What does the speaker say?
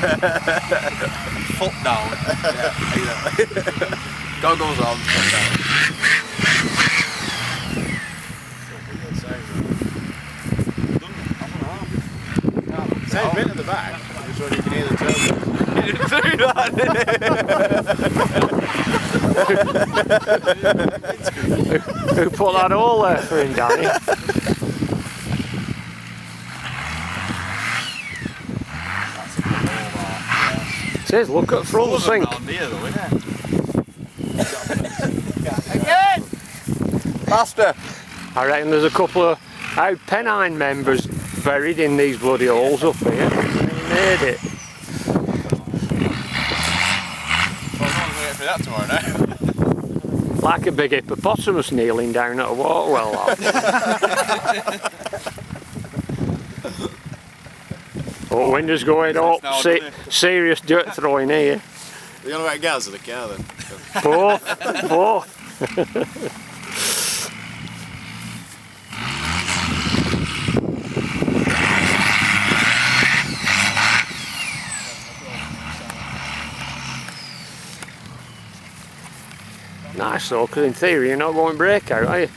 Foot down. Yeah, exactly. Goggles on, foot down. Same bit at the back, just when you can hear the turbo. You didn't do that, did Who put that all there for him, Danny? Says, look at front sink. Again! Faster! I reckon there's a couple of Pennine members buried in these bloody holes up here. They made it. Well, I'm going to wait for that tomorrow now. Like a big hippopotamus kneeling down at a water well. Oh, windows going up, serious dirt throwing here. Are you on about gas or the car then? Both. Nice though, because in theory you're not going breakout, are you?